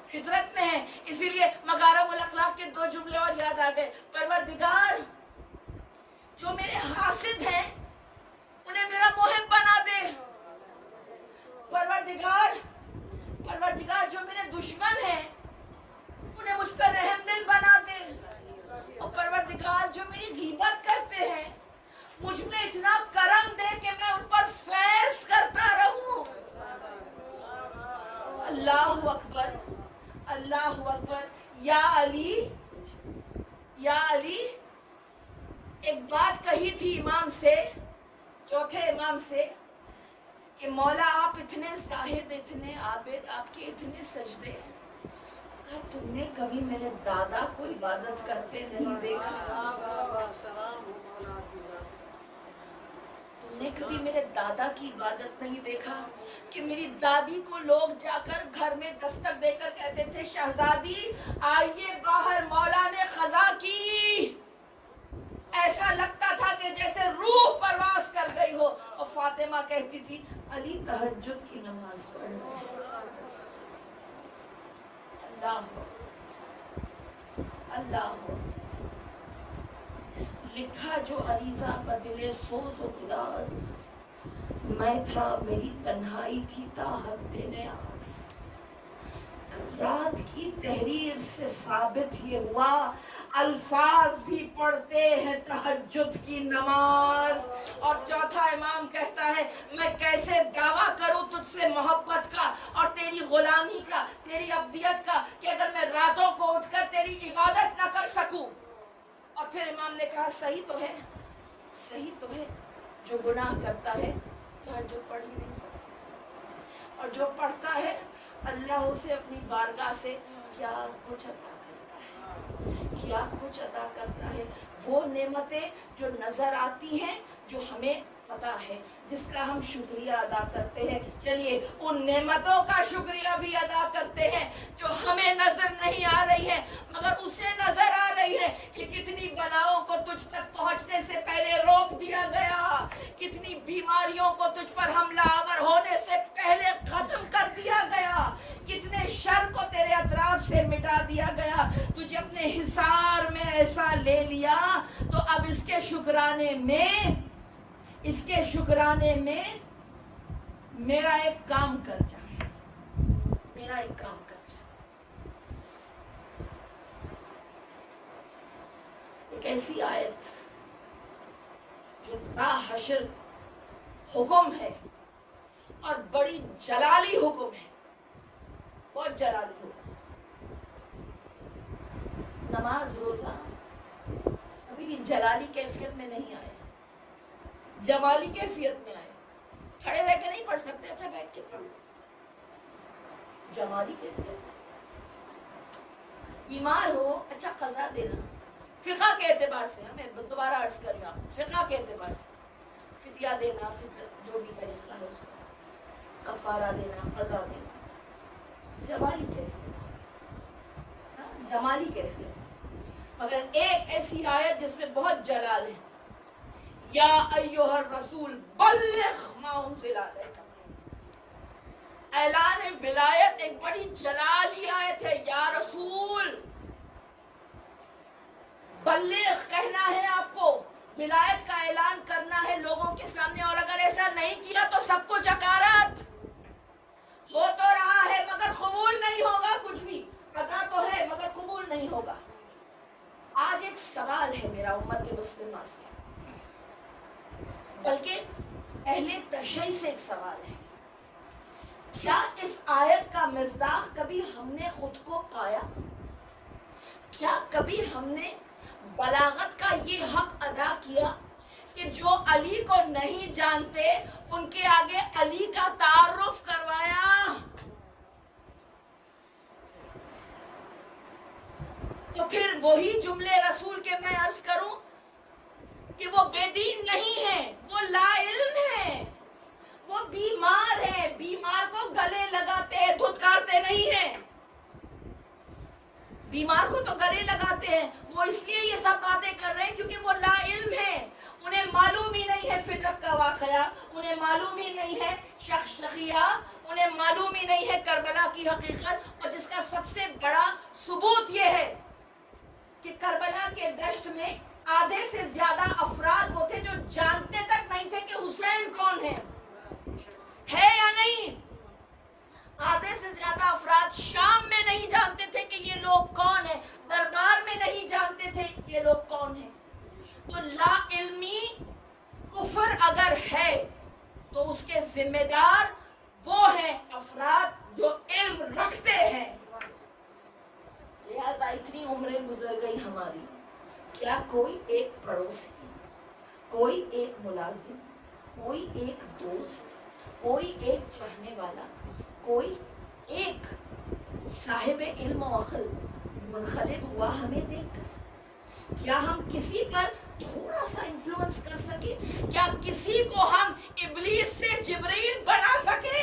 فطرت میں ہے. اسی لیے مغارب الاخلاق کے 2 جملے اور یاد آ گئے. پروردگار جو میرے حاسد ہیں انہیں میرا محب بنا دے. پروردگار جو میرے دشمن ہیں انہیں مجھ پر رحم دل بنا دے. اور پروردگار جو میری غیبت کرتے ہیں مجھ میں اتنا کرم دے کہ میں ان پر فیض کرتا رہوں. اللہ اکبر، اللہ اکبر. یا علی یا علی. ایک بات کہی تھی امام سے, چوتھے امام سے, کہ مولا آپ اتنے زاہد, اتنے عابد, آپ کے اتنے سجدے, کہا تم نے کبھی میرے دادا کو عبادت کرتے نہیں دیکھا؟ تم نے کبھی میرے دادا کی عبادت نہیں دیکھا کہ میری دادی کو لوگ جا کر گھر میں دستک دے کر کہتے تھے شہزادی آئیے باہر, مولا نے قضا کی. ایسا لگتا تھا کہ جیسے روح پرواز کر گئی ہو. اور فاطمہ کہتی تھی علی تہجد کی نماز پڑھ. اللہ اللہ لکھا جو عریضہ بدلے سوز و گداز, میں تھا میری تنہائی تھی تا حد نیاز. رات کی تحریر سے ثابت یہ ہوا الفاظ بھی پڑھتے ہیں تہجد کی نماز. اور چوتھا امام کہتا ہے میں کیسے دعویٰ کروں تجھ سے محبت کا اور تیری غلامی کا, تیری عبدیت کا, کہ اگر میں راتوں کو اٹھ کر تیری عبادت نہ کر سکوں. اور پھر امام نے کہا صحیح تو ہے, صحیح تو ہے, جو گناہ کرتا ہے تہجد پڑھ ہی نہیں سکتا, اور جو پڑھتا ہے اللہ اسے اپنی بارگاہ سے کیا کچھ عطا کرتا ہے, کیا کچھ عطا کرتا ہے. وہ نعمتیں جو نظر آتی ہیں, جو ہمیں پتا ہے, جس کا ہم شکریہ ادا کرتے ہیں. چلیے ان نعمتوں کا شکریہ بھی ادا کرتے ہیں جو ہمیں نظر نہیں آ رہی ہے, مگر اسے نظر آ رہی ہے کہ کتنی بلاؤں کو تجھ تک پہنچنے سے پہلے روک دیا گیا, کتنی بیماریوں کو تجھ پر حملہ آور ہونے سے پہلے ختم کر دیا گیا, کتنے شر کو تیرے اطراف سے مٹا دیا گیا. تجھے اپنے حصار میں ایسا لے لیا تو اب اس کے شکرانے میں میرا ایک کام کر جا, میرا ایک کام کر جا. ایک ایسی آیت جو تا حشر حکم ہے اور بڑی جلالی حکم ہے, بہت جلالی حکم. نماز روزہ ابھی بھی جلالی کیفیت میں نہیں آئے, جمالی کیفیت میں آئے. کھڑے رہ کے نہیں پڑھ سکتے, اچھا بیٹھ کے پڑھ لو. جمالی کیفیت. بیمار ہو, اچھا قضا دینا. فقہ کے اعتبار سے, ہمیں دوبارہ عرض کر رہا ہوں, فقہ کے اعتبار سے فدیہ دینا, جو بھی طریقہ ہے اس کا, کفارہ دینا, قضا دینا. جمالی کیفیت, جمالی کیفیت. مگر ایک ایسی آیت جس میں بہت جلال ہے, یا ایھا الرسول بلغ ما انزل الیک. اعلان ولایت ایک بڑی جلالی آیت ہے. یا رسول بلغ کہنا ہے آپ کو, ولایت کا اعلان کرنا ہے لوگوں کے سامنے, اور اگر ایسا نہیں کیا تو سب کو جکارات. ہو تو رہا ہے مگر قبول نہیں ہوگا کچھ بھی, پتا تو ہے مگر قبول نہیں ہوگا. آج ایک سوال ہے میرا امت مسلمہ سے, بلکہ اہل تشیع سے ایک سوال ہے. کیا اس آیت کا مصداق کبھی ہم نے خود کو پایا؟ کیا کبھی ہم نے بلاغت کا یہ حق ادا کیا کہ جو علی کو نہیں جانتے ان کے آگے علی کا تعارف کروایا؟ تو پھر وہی جملے رسول کے میں عرض کروں کہ وہ بے دین نہیں ہے, وہ لا علم ہے, وہ بیمار ہے. بیمار کو گلے لگاتے ہیں, دھتکارتے نہیں ہیں. بیمار کو تو گلے لگاتے ہیں, وہ اس لیے یہ سب باتیں کر رہے ہیں کیونکہ وہ لا علم ہے. انہیں معلوم ہی نہیں ہے فطرت کا واقعہ, انہیں معلوم ہی نہیں ہے شخصیہ, انہیں معلوم ہی نہیں ہے کربلا کی حقیقت. اور جس کا سب سے بڑا ثبوت یہ ہے کہ کربلا کے دشت میں آدھے سے زیادہ افراد وہ تھے جو جانتے تک نہیں تھے کہ حسین کون ہے یا نہیں. آدھے سے زیادہ افراد شام میں نہیں جانتے تھے کہ یہ لوگ کون ہیں, دربار میں نہیں جانتے تھے یہ لوگ کون ہیں. تو لا علمی کفر اگر ہے تو اس کے ذمہ دار وہ ہیں افراد جو علم رکھتے ہیں. لہذا گئی ہماری، کیا کوئی ایک پڑوسی، کوئی ایک ملازم، کوئی ایک دوست، کوئی ایک چاہنے والا، کوئی ایک صاحب علم و عقل منقلب ہوا ہمیں دیکھ کر؟ کیا ہم کسی پر تھوڑا سا انفلوئنس کر سکے؟ کیا کسی کو ہم ابلیس سے جبرائیل بنا سکے؟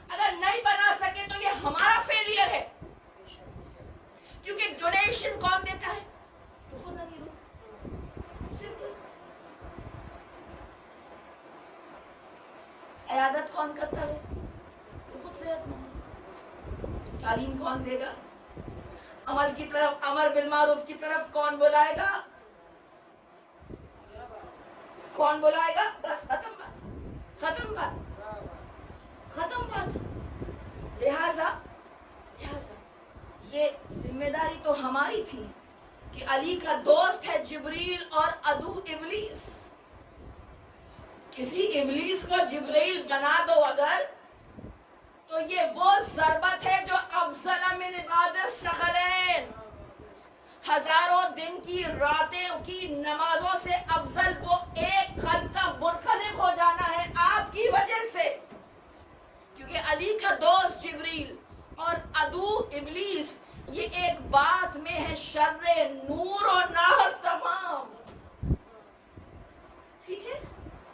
اگر نہیں بنا سکے تو یہ ہمارا فیلئر ہے، کیونکہ ڈونیشن کون دیتا ہے؟ خود امیر ہو، سمپل۔ عیادت کون کرتا ہے؟ خود صحت مند۔ تعلیم کون دے گا؟ عمل کی طرف، امر بالمعروف کی طرف کون بلائے گا؟ کون بلائے گا؟ بس ختم بات، ختم بات، ختم بات۔ لہذا یہ ذمہ داری تو ہماری تھی کہ علی کا دوست ہے جبریل اور عدو ابلیس، کسی ابلیس کو جبریل بنا دو اگر، تو یہ وہ ضربت ہے جو افضل من عبادت ثقلین، ہزاروں دن کی راتوں کی نمازوں سے افضل وہ ایک قلب کا منقلب ہو جانا ہے آپ کی وجہ سے، کیونکہ علی کا دوست جبریل اور عدو ابلیس یہ ایک بات میں ہے، شر نور و نار تمام۔ ٹھیک ہے،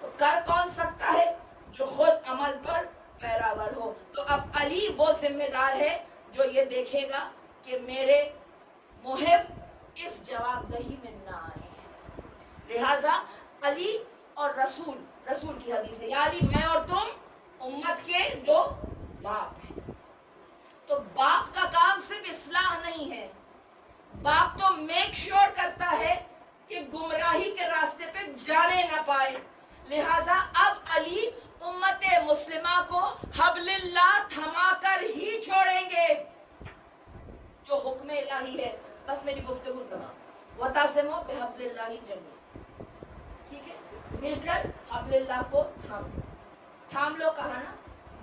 تو کر کون سکتا ہے؟ جو خود عمل پر پیراور ہو۔ تو اب علی وہ ذمہ دار ہے جو یہ دیکھے گا کہ میرے محب اس جواب دہی میں نہ آئے ہیں۔ لہذا علی اور رسول کی حدیث ہے، یا علی میں اور تم امت کے دو باپ ہیں۔ تو باپ کا کام صرف اصلاح نہیں ہے، باپ تو میک شور کرتا ہے کہ گمراہی کے راستے پہ جانے نہ پائے۔ لہذا اب علی امت مسلمہ کو حبل اللہ تھما کر ہی چھوڑیں گے، جو حکم الہی ہے۔ بس میری گفتگو تمام۔ وَتَعْصِمُوا بِحَبْلِ اللَّهِ جَمِيعًا، ٹھیک ہے، مل کر حبل اللہ کو تھام لو کہا نا،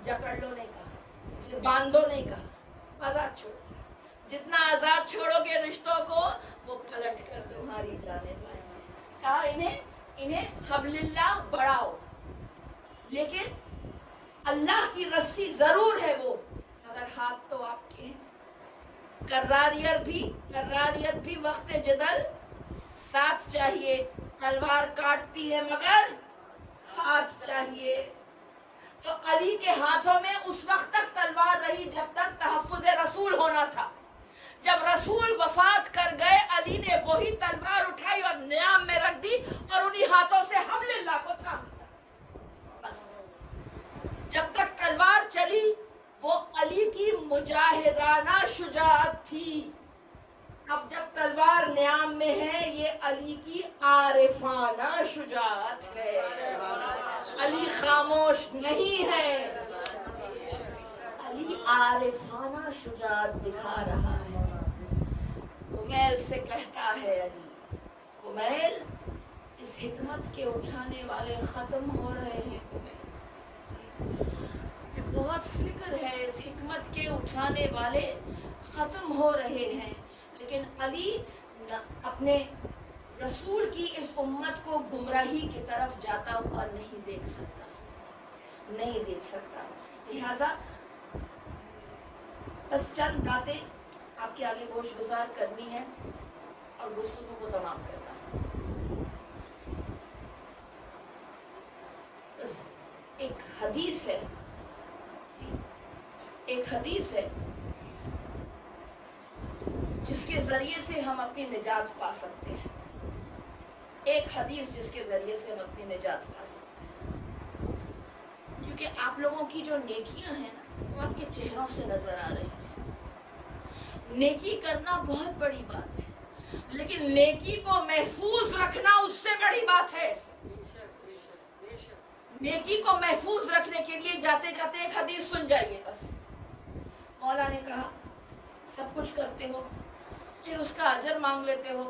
جکڑ لو نہیں کہا، باندھو نہیں کہا، آزاد چھوڑو۔ جتنا آزاد چھوڑو گے رشتوں کو، وہ پلٹ کر تمہاری جانب آئیں گے۔ کہا انہیں حبل اللہ بڑھاؤ، لیکن اللہ کی رسی ضرور ہے وہ، مگر ہاتھ تو آپ کے ہیں۔ کراریت بھی وقت جدل ساتھ چاہیے، تلوار کاٹتی ہے مگر ہاتھ چاہیے۔ تو علی کے ہاتھوں میں اس وقت تک تلوار رہی جب تک تحفظ رسول ہونا تھا۔ جب رسول وفات کر گئے، علی نے وہی تلوار اٹھائی اور نیام میں رکھ دی اور انہی ہاتھوں سے حبل اللہ کو تھام دیا۔ بس جب تک تلوار چلی وہ علی کی مجاہدانہ شجاعت تھی، اب جب تلوار نیام میں ہے یہ علی کی عارفانہ شجاعت ہے۔ علی خاموش نہیں ہے، علی عارفانہ شجاعت دکھا رہا ہے۔ کمیل سے کہتا ہے علی، کمیل اس حکمت کے اٹھانے والے ختم ہو رہے ہیں، بہت فکر ہے، اس حکمت کے اٹھانے والے ختم ہو رہے ہیں، لیکن علی اپنے رسول کی اس امت کو گمراہی کی طرف جاتا ہوا نہیں دیکھ سکتا۔ لہذا بس چند باتیں آپ کے آگے گوش گزار کرنی ہے اور گفتگو کو تمام کرنا ہے۔ بس ایک حدیث ہے جس کے ذریعے سے ہم اپنی نجات پا سکتے ہیں، ایک حدیث جس کے ذریعے سے ہم اپنی نجات پا سکتے ہیں، کیونکہ آپ لوگوں کی جو نیکیاں ہیں نا وہ آپ کے چہروں سے نظر آ رہی ہیں۔ نیکی کرنا بہت بڑی بات ہے، لیکن نیکی کو محفوظ رکھنا اس سے بڑی بات ہے۔ نیکی کو محفوظ رکھنے کے لیے جاتے جاتے ایک حدیث سن جائیے بس۔ مولا نے کہا سب کچھ کرتے ہو پھر اس کا اجر مانگ لیتے ہو،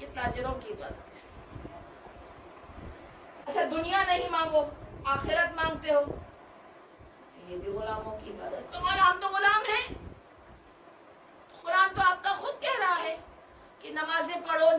یہ تاجروں کی بات ہے۔ اچھا دنیا نہیں مانگو، آخرت مانگتے ہو، یہ بھی غلاموں کی بات ہے۔ تو مولا ہم تو غلام ہیں، قرآن تو آپ کا خود کہہ رہا ہے کہ نہ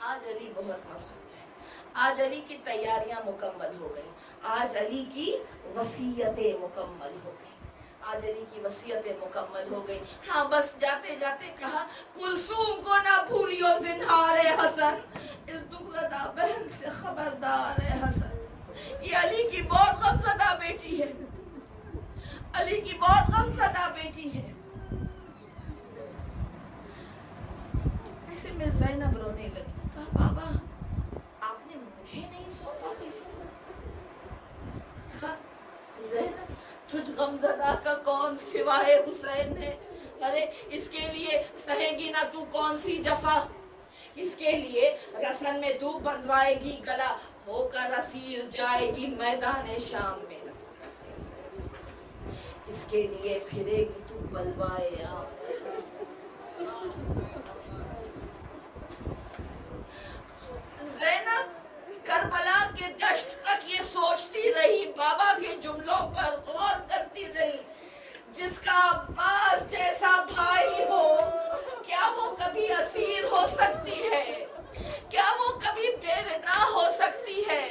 آج علی بہت مصروف ہے، آج علی کی تیاریاں مکمل ہو گئی، آج علی کی وصیتیں مکمل ہو گئی، آج علی کی وصیتیں مکمل ہو گئی۔ ہاں بس جاتے جاتے کہا کلثوم کو نہ بھولیو زنہار حسن، اس دکھ زدہ بہن سے خبردار حسن۔ یہ علی کی بہت غمزدہ بیٹی ہے، علی کی بہت غمزدہ بیٹی ہے۔ ایسے میں زینب رونے لگی، کہا بابا آپ نے مجھے نہیں سونپا کسی کو؟ کہا زینب تجھ غمزدہ کا کون سوائے حسین ہے؟ ارے اس کے لیے سہے گی نہ تو کون سی جفا، اس کے لیے رسن میں تو بندوائے گی گلا، ہو کر اسیر جائے گی میدان شام میں، اس کے لیے پھرے گی تو بلوائے عام۔ زینب کربلا کے دشت تک یہ سوچتی رہی، بابا کے جملوں پر غور کرتی رہی، جس کا عباس جیسا بھائی ہو کیا وہ کبھی اسیر ہو سکتی ہے، کیا وہ کبھی بے ردا ہو سکتی ہے؟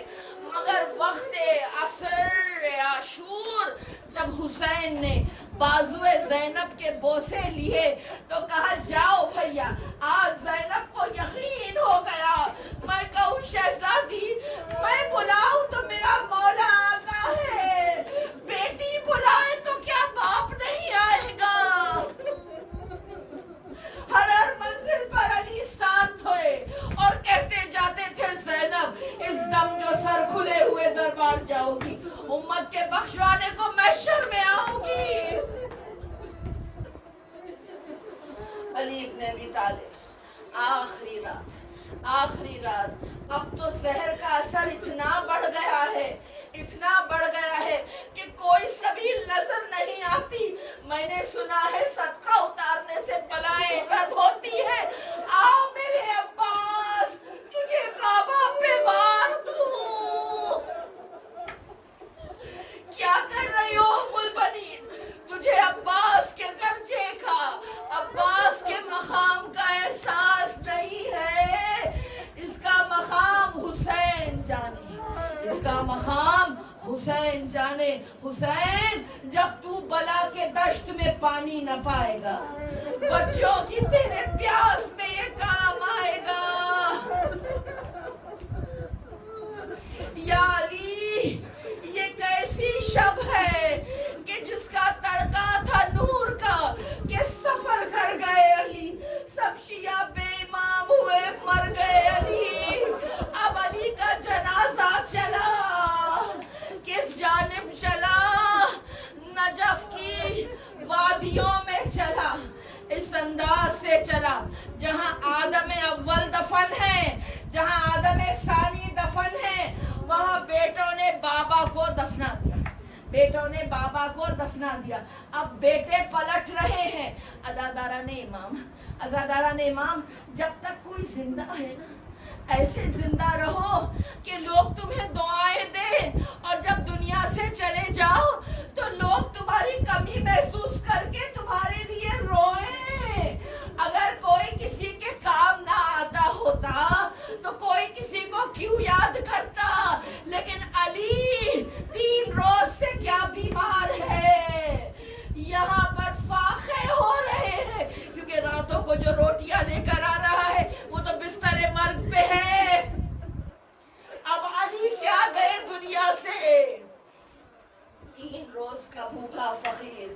مگر وقت عصر عاشور جب حسین نے بازوئے زینب کے بوسے لیے تو کہا جاؤ بھیا، آج زینب کو یقین ہو گیا، میں کہوں شہزادی میں بلاؤں تو میرا مولا آقا ہے، بیٹی بلائے تو کیا باپ نہیں آئے گا؟ ہر منزل پر علی ساتھ ہوئے اور کہتے جاتے تھے زینب اس دم جو سر کھلے ہوئے دربار جاؤ گی، امت کے بخشوانے کو محشر میں آؤں گی۔ علی ابن ابی طالب آخری رات اب تو زہر کا اثر اتنا بڑھ گیا ہے کہ کوئی سبیل نظر نہیں آتی۔ میں نے سنا ہے صدقہ اتارنے سے بلائیں رد ہوتی ہے، آؤ میرے عباس تجھے بابا پہ وار دوں۔ کیا کر رہی ہو البنین؟ تجھے عباس کے درجے کا، عباس کے مقام کا احساس نہیں ہے، اس کا مقام حسین جانے، اس کا مقام حسین جانے۔ حسین جب تو بلا کے دشت میں پانی نہ پائے گا، بچوں کی تیرے پیاس میں یہ کام آئے گا۔ یا علی یہ کیسی شب ہے کہ جس کا تڑکا تھا نور کا کہ سفر کر گئے علی، سب شیعہ بے امام ہوئے مر گئے علی، اب علی کا جنازہ چلا، کس جانب چلا؟ نجف کی وادیوں میں چلا، اس انداز سے چلا جہاں آدم اول دفن ہے، جہاں آدم ثانی دفن ہے، وہاں بیٹوں نے بابا کو دفنا دیا، بیٹوں نے بابا کو دفنا دیا۔ اب بیٹے پلٹ رہے ہیں، عزاداران امام جب تک کوئی زندہ ہے نا ایسے زندہ رہو کہ لوگ تمہیں دعائیں دیں، اور جب دنیا سے چلے جاؤ تو لوگ تمہاری کمی محسوس کر کے تمہارے لیے روئیں۔ اگر کوئی کسی کے کام نہ آتا ہوتا تو کوئی کسی کو کیوں یاد کرتا؟ لیکن علی 3 روز سے کیا بیمار ہے، یہاں پر فاقے ہو رہے ہیں، کیونکہ راتوں کو جو روٹیاں لے کر آ رہا ہے وہ تو بستر مرگ پہ ہے۔ اب علی کیا گئے دنیا سے، 3 روز کا بھوکا فقیر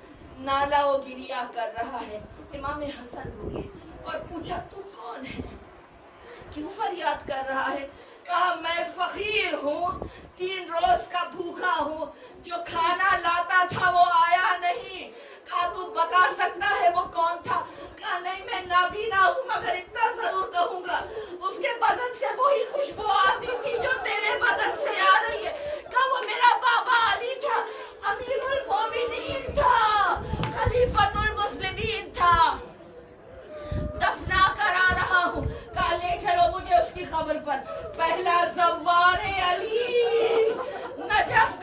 نالا و گریا کر رہا ہے۔ امام حسن روئے اور پوچھا تو کون ہے، کیوں فریاد کر رہا ہے؟ کہا میں فقیر ہوں، 3 روز کا بھوکا ہوں، جو کھانا لاتا تھا وہ آیا نہیں۔ کہا تو بتا سکتا ہے وہ کون تھا؟ کہا نہیں میں نابینا ہوں، مگر اتنا ضرور کہوں گا اس کے بدن سے وہی خوشبو آتی تھی جو تیرے بدن سے آ رہی ہے۔ کہا وہ میرا بابا علی تھا، امیر المومنین تھا، خلیفۃ المسلمین تھا، دفنا کرا رہا ہوں۔ کہا لے چلو مجھے اس کی خبر پر۔ پہلا زوار علی، نجف